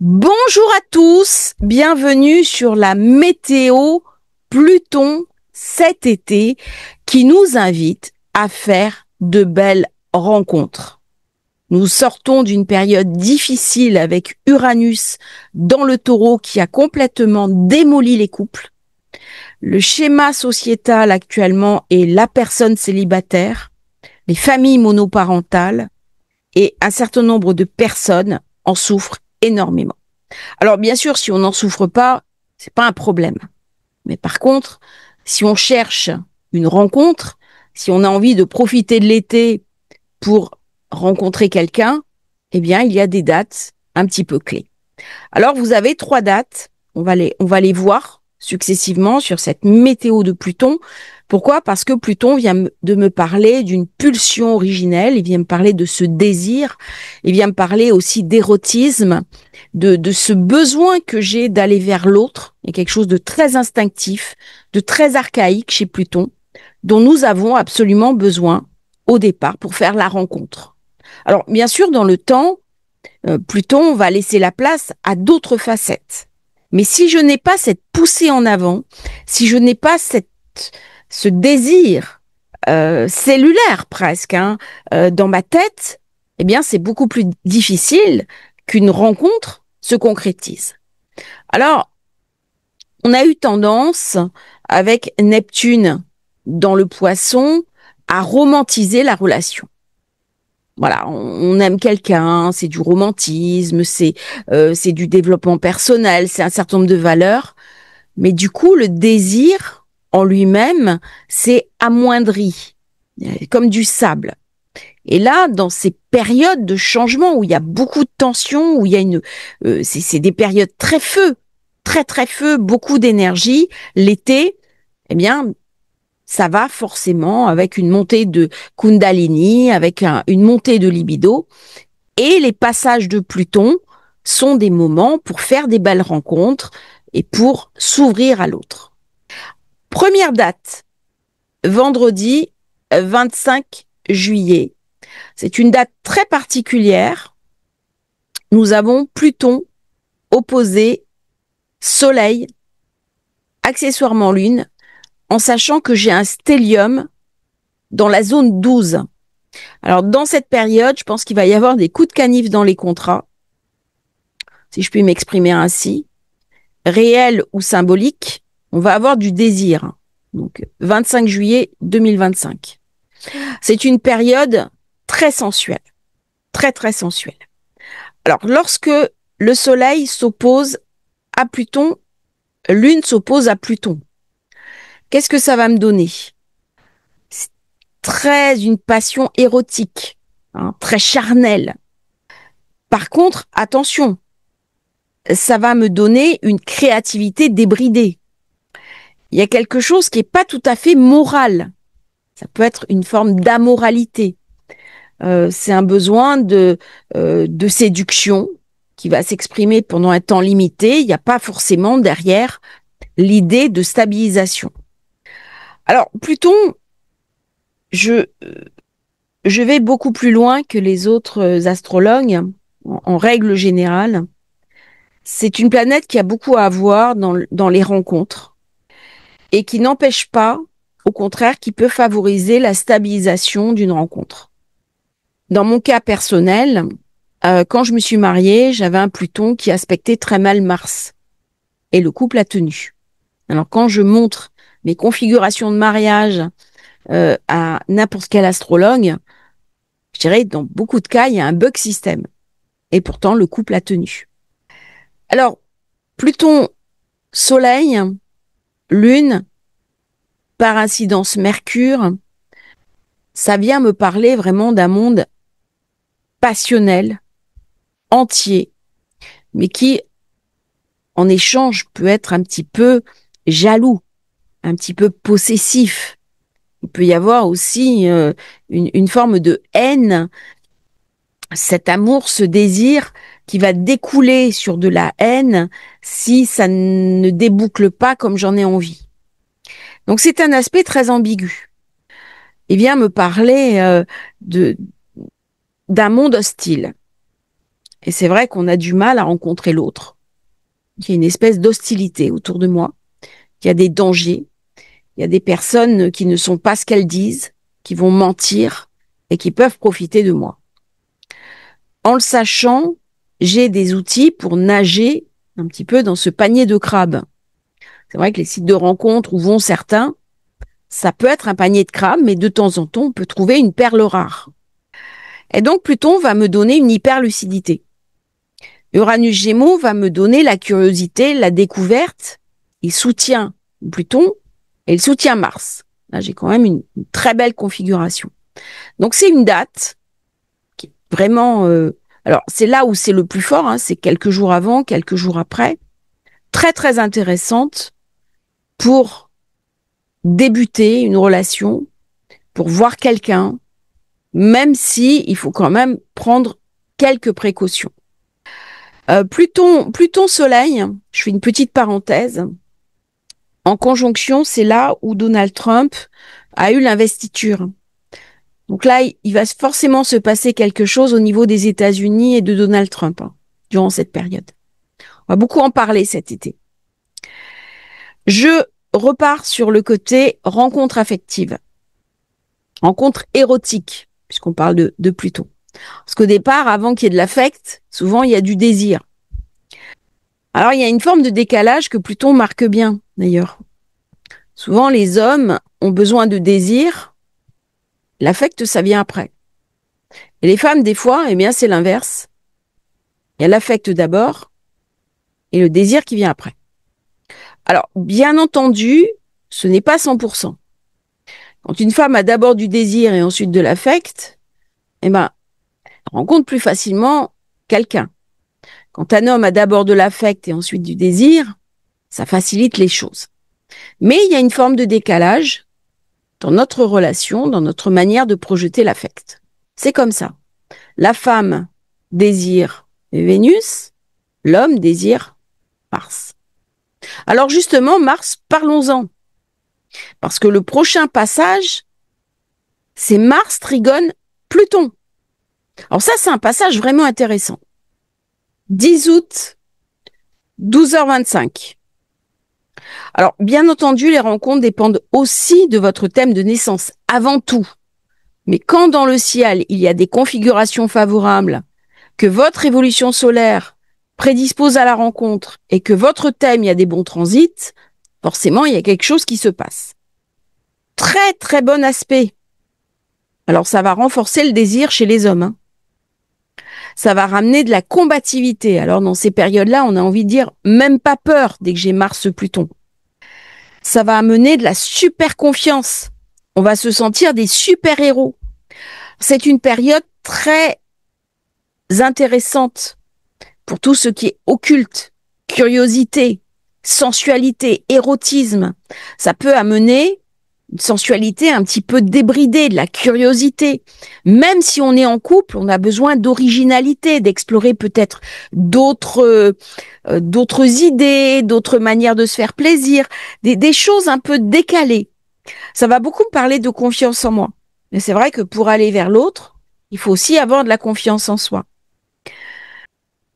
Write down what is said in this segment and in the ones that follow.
Bonjour à tous, bienvenue sur la météo Pluton cet été qui nous invite à faire de belles rencontres. Nous sortons d'une période difficile avec Uranus dans le Taureau qui a complètement démoli les couples. Le schéma sociétal actuellement est la personne célibataire, les familles monoparentales et un certain nombre de personnes en souffrent énormément. Alors bien sûr, si on n'en souffre pas, c'est pas un problème. Mais par contre, si on cherche une rencontre, si on a envie de profiter de l'été pour rencontrer quelqu'un, eh bien, il y a des dates un petit peu clés. Alors, vous avez 3 dates. On va les voir successivement sur cette météo de Pluton. Pourquoi? Parce que Pluton vient de me parler d'une pulsion originelle. Il vient me parler de ce désir. Il vient me parler aussi d'érotisme, de ce besoin que j'ai d'aller vers l'autre. Il y a quelque chose de très instinctif, de très archaïque chez Pluton, dont nous avons absolument besoin au départ pour faire la rencontre. Alors, bien sûr, dans le temps, Pluton va laisser la place à d'autres facettes. Mais si je n'ai pas cette poussée en avant, si je n'ai pas ce désir cellulaire presque dans ma tête, eh bien c'est beaucoup plus difficile qu'une rencontre se concrétise. Alors, on a eu tendance, avec Neptune dans le Poisson, à romantiser la relation. Voilà, on aime quelqu'un, c'est du romantisme, c'est du développement personnel, c'est un certain nombre de valeurs. Mais du coup, le désir en lui-même s'est amoindri, comme du sable. Et là, dans ces périodes de changement où il y a beaucoup de tensions, où il y a c'est des périodes très feu, très très feu, beaucoup d'énergie. L'été, eh bien, ça va forcément avec une montée de Kundalini, avec une montée de libido. Et les passages de Pluton sont des moments pour faire des belles rencontres et pour s'ouvrir à l'autre. Première date, vendredi 25 juillet. C'est une date très particulière. Nous avons Pluton opposé Soleil, accessoirement Lune, en sachant que j'ai un stellium dans la zone 12. Alors, dans cette période, je pense qu'il va y avoir des coups de canif dans les contrats, si je puis m'exprimer ainsi, réel ou symbolique. On va avoir du désir. Donc, 25 juillet 2025. C'est une période très sensuelle, très, très sensuelle. Alors, lorsque le Soleil s'oppose à Pluton, Lune s'oppose à Pluton, qu'est-ce que ça va me donner? Très une passion érotique, très charnelle. Par contre, attention, ça va me donner une créativité débridée. Il y a quelque chose qui n'est pas tout à fait moral. Ça peut être une forme d'amoralité. C'est un besoin de séduction qui va s'exprimer pendant un temps limité. Il n'y a pas forcément derrière l'idée de stabilisation. Alors, Pluton, je vais beaucoup plus loin que les autres astrologues, en règle générale. C'est une planète qui a beaucoup à voir dans les rencontres et qui n'empêche pas, au contraire, qui peut favoriser la stabilisation d'une rencontre. Dans mon cas personnel, quand je me suis mariée, j'avais un Pluton qui aspectait très mal Mars et le couple a tenu. Alors quand je montre mes configurations de mariage à n'importe quel astrologue, je dirais dans beaucoup de cas, il y a un bug système et pourtant le couple a tenu. Alors, Pluton, Soleil, Lune, par incidence Mercure, ça vient me parler vraiment d'un monde passionnel, entier, mais qui, en échange, peut être un petit peu jaloux, un petit peu possessif. Il peut y avoir aussi une forme de haine, cet amour, ce désir qui va découler sur de la haine si ça ne déboucle pas comme j'en ai envie. Donc c'est un aspect très ambigu. Il vient me parler d'un monde hostile. Et c'est vrai qu'on a du mal à rencontrer l'autre. Il y a une espèce d'hostilité autour de moi. Il y a des dangers. Il y a des personnes qui ne sont pas ce qu'elles disent, qui vont mentir et qui peuvent profiter de moi. En le sachant, j'ai des outils pour nager un petit peu dans ce panier de crabes. C'est vrai que les sites de rencontres où vont certains, ça peut être un panier de crabes, mais de temps en temps, on peut trouver une perle rare. Et donc, Pluton va me donner une hyperlucidité. Uranus Gémeaux va me donner la curiosité, la découverte. Il soutient Pluton et il soutient Mars. Là, j'ai quand même une très belle configuration. Donc, c'est une date qui est vraiment... alors, c'est là où c'est le plus fort, hein, c'est quelques jours avant, quelques jours après. Très, très intéressante pour débuter une relation, pour voir quelqu'un, même si il faut quand même prendre quelques précautions. Pluton Soleil, je fais une petite parenthèse. En conjonction, c'est là où Donald Trump a eu l'investiture. Donc là, il va forcément se passer quelque chose au niveau des États-Unis et de Donald Trump durant cette période. On va beaucoup en parler cet été. Je repars sur le côté rencontre affective, rencontre érotique, puisqu'on parle de Pluton. Parce qu'au départ, avant qu'il y ait de l'affect, souvent il y a du désir. Alors il y a une forme de décalage que Pluton marque bien, d'ailleurs. Souvent, les hommes ont besoin de désir, l'affect, ça vient après. Et les femmes, des fois, eh bien, c'est l'inverse. Il y a l'affect d'abord et le désir qui vient après. Alors, bien entendu, ce n'est pas 100%. Quand une femme a d'abord du désir et ensuite de l'affect, eh ben, elle rencontre plus facilement quelqu'un. Quand un homme a d'abord de l'affect et ensuite du désir, ça facilite les choses. Mais il y a une forme de décalage dans notre relation, dans notre manière de projeter l'affect. C'est comme ça. La femme désire Vénus, l'homme désire Mars. Alors justement, Mars, parlons-en. Parce que le prochain passage, c'est Mars trigone Pluton. Alors ça, c'est un passage vraiment intéressant. 10 août, 12h25. Alors, bien entendu, les rencontres dépendent aussi de votre thème de naissance, avant tout. Mais quand dans le ciel, il y a des configurations favorables, que votre évolution solaire prédispose à la rencontre et que votre thème, il y a des bons transits, forcément, il y a quelque chose qui se passe. Très, très bon aspect. Alors, ça va renforcer le désir chez les hommes. Ça va ramener de la combativité. Alors, dans ces périodes-là, on a envie de dire même pas peur dès que j'ai Mars-Pluton. Ça va amener de la super confiance. On va se sentir des super-héros. C'est une période très intéressante pour tout ce qui est occulte, curiosité, sensualité, érotisme. Ça peut amener une sensualité un petit peu débridée, de la curiosité. Même si on est en couple, on a besoin d'originalité, d'explorer peut-être d'autres idées, d'autres manières de se faire plaisir, des choses un peu décalées. Ça va beaucoup me parler de confiance en moi. Mais c'est vrai que pour aller vers l'autre, il faut aussi avoir de la confiance en soi.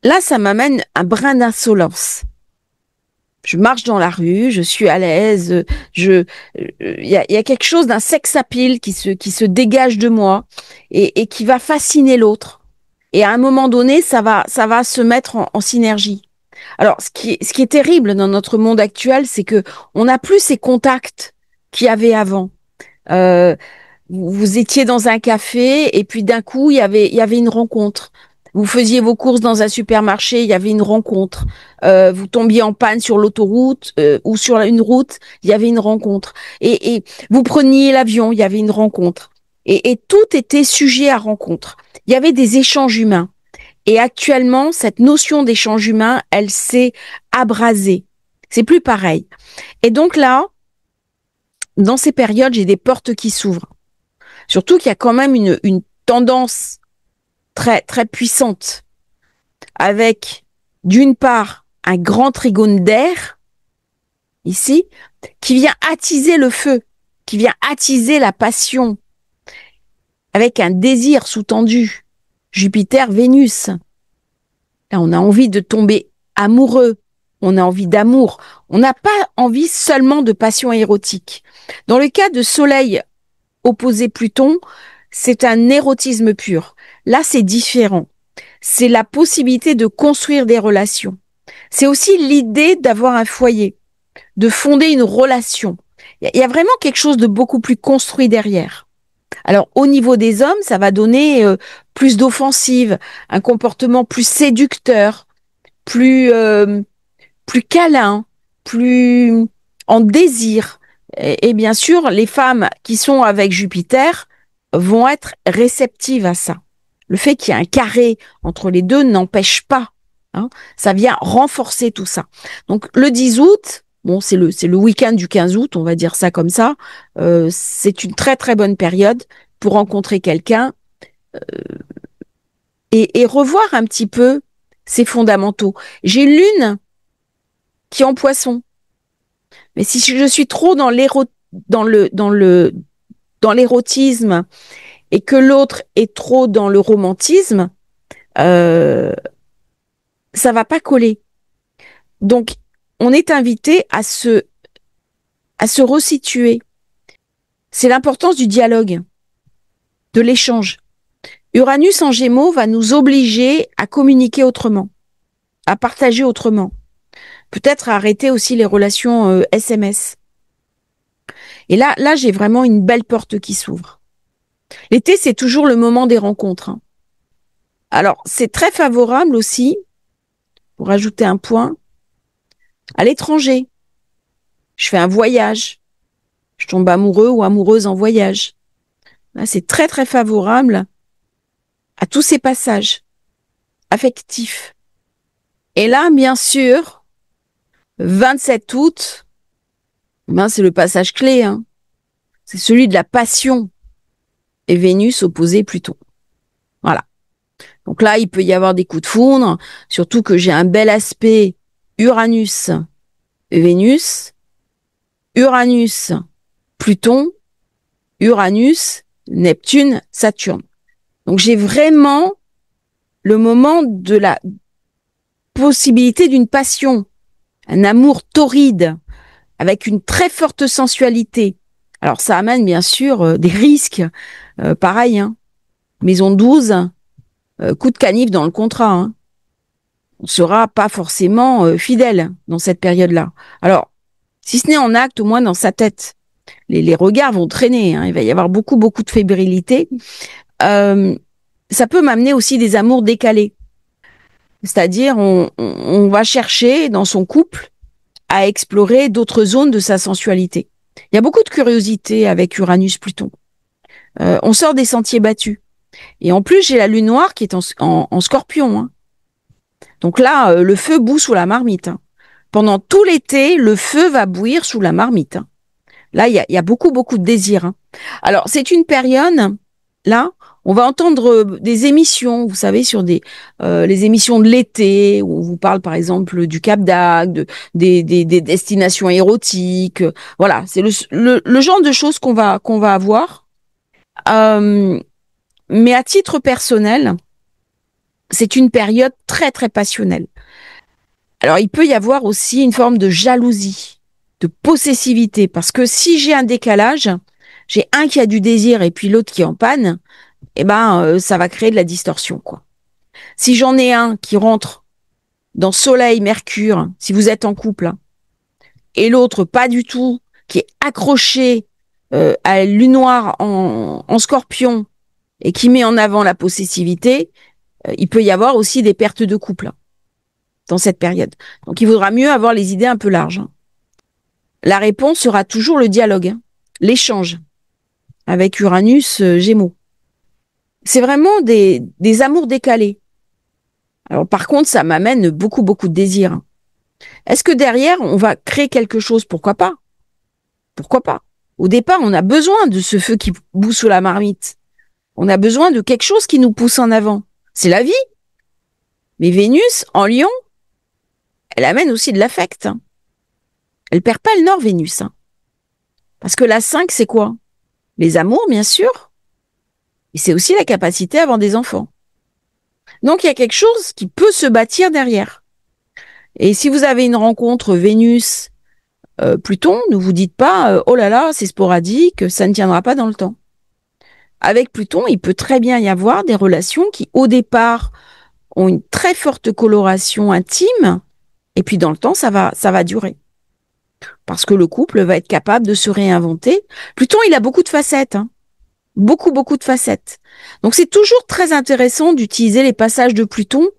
Là, ça m'amène un brin d'insolence. Je marche dans la rue, je suis à l'aise, il y a quelque chose d'un sex appeal qui se dégage de moi et qui va fasciner l'autre. Et à un moment donné, ça va se mettre en synergie. Alors, ce qui est terrible dans notre monde actuel, c'est que on n'a plus ces contacts qu'il y avait avant. Vous étiez dans un café et puis d'un coup, il y avait une rencontre. Vous faisiez vos courses dans un supermarché, il y avait une rencontre. Vous tombiez en panne sur l'autoroute ou sur une route, il y avait une rencontre. Et vous preniez l'avion, il y avait une rencontre. Et tout était sujet à rencontre. Il y avait des échanges humains. Et actuellement, cette notion d'échange humain, elle s'est abrasée. C'est plus pareil. Et donc là, dans ces périodes, j'ai des portes qui s'ouvrent. Surtout qu'il y a quand même une tendance très, très puissante avec, d'une part, un grand trigone d'air, ici, qui vient attiser le feu, qui vient attiser la passion, avec un désir sous-tendu. Jupiter, Vénus. Là, on a envie de tomber amoureux. On a envie d'amour. On n'a pas envie seulement de passion érotique. Dans le cas de Soleil opposé Pluton, c'est un érotisme pur. Là, c'est différent. C'est la possibilité de construire des relations. C'est aussi l'idée d'avoir un foyer, de fonder une relation. Il y a vraiment quelque chose de beaucoup plus construit derrière. Alors, au niveau des hommes, ça va donner plus d'offensive, un comportement plus séducteur, plus plus câlin, plus en désir. Et bien sûr, les femmes qui sont avec Jupiter vont être réceptives à ça. Le fait qu'il y ait un carré entre les deux n'empêche pas. Hein, ça vient renforcer tout ça. Donc le 10 août, bon, c'est le week-end du 15 août, on va dire ça comme ça. C'est une très très bonne période pour rencontrer quelqu'un et revoir un petit peu ses fondamentaux. J'ai Lune qui est en Poisson. Mais si je suis trop dans l'érotisme et que l'autre est trop dans le romantisme, ça va pas coller. Donc, on est invité à se resituer. C'est l'importance du dialogue, de l'échange. Uranus en Gémeaux va nous obliger à communiquer autrement, à partager autrement. Peut-être à arrêter aussi les relations SMS. Et là, j'ai vraiment une belle porte qui s'ouvre. L'été, c'est toujours le moment des rencontres. Hein. Alors, c'est très favorable aussi, pour ajouter un point, à l'étranger. Je fais un voyage. Je tombe amoureux ou amoureuse en voyage. Là, c'est très, très favorable à tous ces passages affectifs. Et là, bien sûr, 27 août, c'est le passage clé. Hein. C'est celui de la passion. Et Vénus opposée Pluton. Voilà. Donc là, il peut y avoir des coups de foudre, surtout que j'ai un bel aspect Uranus-Vénus, Uranus-Pluton, Uranus-Neptune-Saturne. Donc j'ai vraiment le moment de la possibilité d'une passion, un amour torride, avec une très forte sensualité. Alors ça amène bien sûr des risques, pareil, hein. Maison 12, coup de canif dans le contrat. Hein. On ne sera pas forcément fidèle dans cette période-là. Alors, si ce n'est en acte, au moins dans sa tête. Les regards vont traîner, hein. Il va y avoir beaucoup, beaucoup de fébrilité. Ça peut m'amener aussi des amours décalés. C'est-à-dire, on va chercher dans son couple à explorer d'autres zones de sa sensualité. Il y a beaucoup de curiosité avec Uranus-Pluton. On sort des sentiers battus. Et en plus, j'ai la lune noire qui est en Scorpion. Hein. Donc là, le feu bout sous la marmite. Hein. Pendant tout l'été, le feu va bouillir sous la marmite. Hein. Là, il y a beaucoup, beaucoup de désir. Hein. Alors, c'est une période, là, on va entendre des émissions, vous savez, sur les émissions de l'été, où on vous parle, par exemple, du Cap d'Agde, des destinations érotiques. Voilà, c'est le genre de choses qu'on va avoir. Mais à titre personnel, c'est une période très, très passionnelle. Alors, il peut y avoir aussi une forme de jalousie, de possessivité, parce que si j'ai un décalage, j'ai un qui a du désir et puis l'autre qui est en panne, ça va créer de la distorsion, quoi. Si j'en ai un qui rentre dans Soleil, Mercure, si vous êtes en couple, hein, et l'autre pas du tout, qui est accroché à Lune noire en Scorpion et qui met en avant la possessivité, il peut y avoir aussi des pertes de couple. Hein, dans cette période. Donc, il vaudra mieux avoir les idées un peu larges. Hein. La réponse sera toujours le dialogue, hein, l'échange avec Uranus Gémeaux. C'est vraiment des amours décalés. Alors, par contre, ça m'amène beaucoup, beaucoup de désirs. Hein. Est-ce que derrière, on va créer quelque chose? Pourquoi pas? Pourquoi pas? Au départ, on a besoin de ce feu qui bout sous la marmite. On a besoin de quelque chose qui nous pousse en avant. C'est la vie. Mais Vénus, en Lion, elle amène aussi de l'affect. Hein. Elle perd pas le nord, Vénus. Hein. Parce que la 5, c'est quoi? Les amours, bien sûr. Et c'est aussi la capacité à avoir des enfants. Donc, il y a quelque chose qui peut se bâtir derrière. Et si vous avez une rencontre Vénus, Pluton, ne vous dites pas oh là là, c'est sporadique, ça ne tiendra pas dans le temps. Avec Pluton, il peut très bien y avoir des relations qui, au départ, ont une très forte coloration intime, et puis dans le temps, ça va durer. Parce que le couple va être capable de se réinventer. Pluton, il a beaucoup de facettes, hein. Beaucoup, beaucoup de facettes. Donc c'est toujours très intéressant d'utiliser les passages de Pluton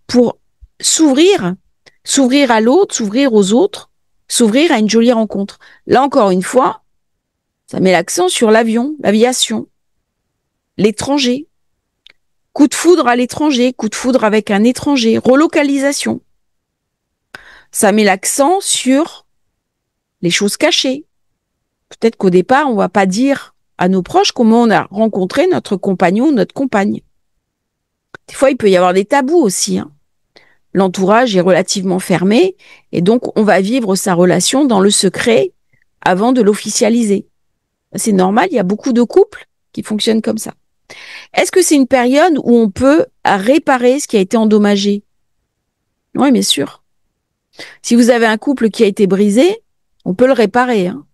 pour s'ouvrir, s'ouvrir à l'autre, s'ouvrir aux autres, s'ouvrir à une jolie rencontre. Là encore une fois, ça met l'accent sur l'avion, l'aviation, l'étranger. Coup de foudre à l'étranger, coup de foudre avec un étranger, relocalisation. Ça met l'accent sur les choses cachées. Peut-être qu'au départ, on ne va pas dire à nos proches comment on a rencontré notre compagnon ou notre compagne. Des fois, il peut y avoir des tabous aussi, hein. L'entourage est relativement fermé et donc on va vivre sa relation dans le secret avant de l'officialiser. C'est normal, il y a beaucoup de couples qui fonctionnent comme ça. Est-ce que c'est une période où on peut réparer ce qui a été endommagé? Oui, bien sûr. Si vous avez un couple qui a été brisé, on peut le réparer, hein.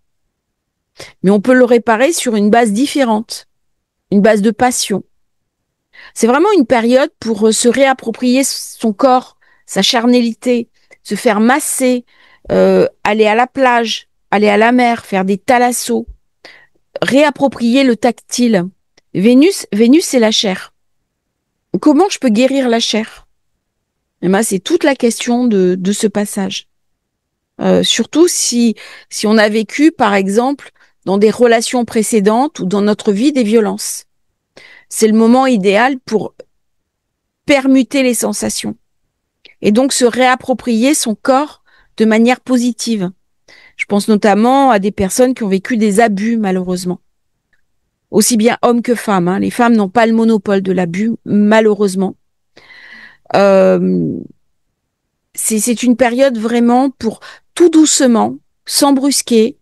Mais on peut le réparer sur une base différente, une base de passion. C'est vraiment une période pour se réapproprier son corps, sa charnalité, se faire masser, aller à la plage, aller à la mer, faire des thalassos, réapproprier le tactile. Vénus, c'est la chair. Comment je peux guérir la chair? Eh ben, c'est toute la question de ce passage. Surtout si on a vécu, par exemple, dans des relations précédentes ou dans notre vie des violences. C'est le moment idéal pour permuter les sensations et donc se réapproprier son corps de manière positive. Je pense notamment à des personnes qui ont vécu des abus, malheureusement. Aussi bien hommes que femmes, hein. Les femmes n'ont pas le monopole de l'abus, malheureusement. C'est une période vraiment pour tout doucement, sans brusquer,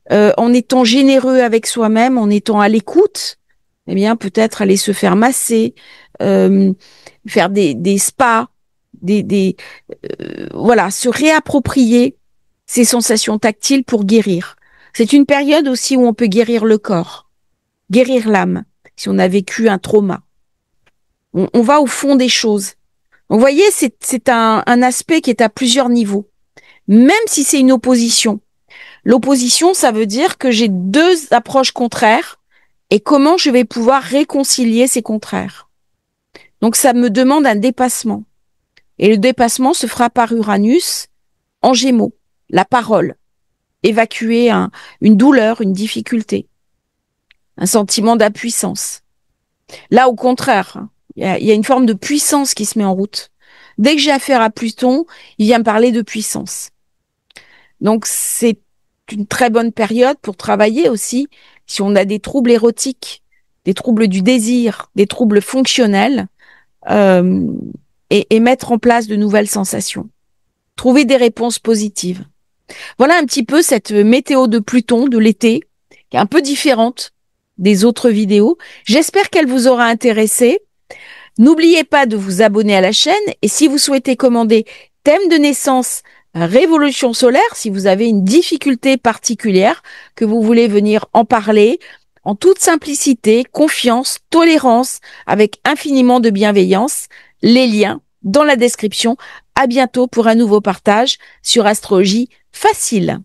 en étant généreux avec soi-même, en étant à l'écoute, eh bien peut-être aller se faire masser, faire des spas, voilà, se réapproprier ces sensations tactiles pour guérir. C'est une période aussi où on peut guérir le corps, guérir l'âme, si on a vécu un trauma. On va au fond des choses. Donc, vous voyez, c'est un aspect qui est à plusieurs niveaux, même si c'est une opposition. L'opposition, ça veut dire que j'ai deux approches contraires et comment je vais pouvoir réconcilier ces contraires. Donc, ça me demande un dépassement. Et le dépassement se fera par Uranus en Gémeaux, la parole, évacuer une douleur, une difficulté, un sentiment d'impuissance. Là, au contraire, il y a une forme de puissance qui se met en route. Dès que j'ai affaire à Pluton, il vient me parler de puissance. Donc, c'est une très bonne période pour travailler aussi si on a des troubles érotiques, des troubles du désir, des troubles fonctionnels, et mettre en place de nouvelles sensations. Trouver des réponses positives. Voilà un petit peu cette météo de Pluton de l'été, qui est un peu différente des autres vidéos. J'espère qu'elle vous aura intéressé. N'oubliez pas de vous abonner à la chaîne et si vous souhaitez commander thème de naissance Révolution solaire, si vous avez une difficulté particulière, que vous voulez venir en parler, en toute simplicité, confiance, tolérance, avec infiniment de bienveillance, les liens dans la description. À bientôt pour un nouveau partage sur Astrologie Facile.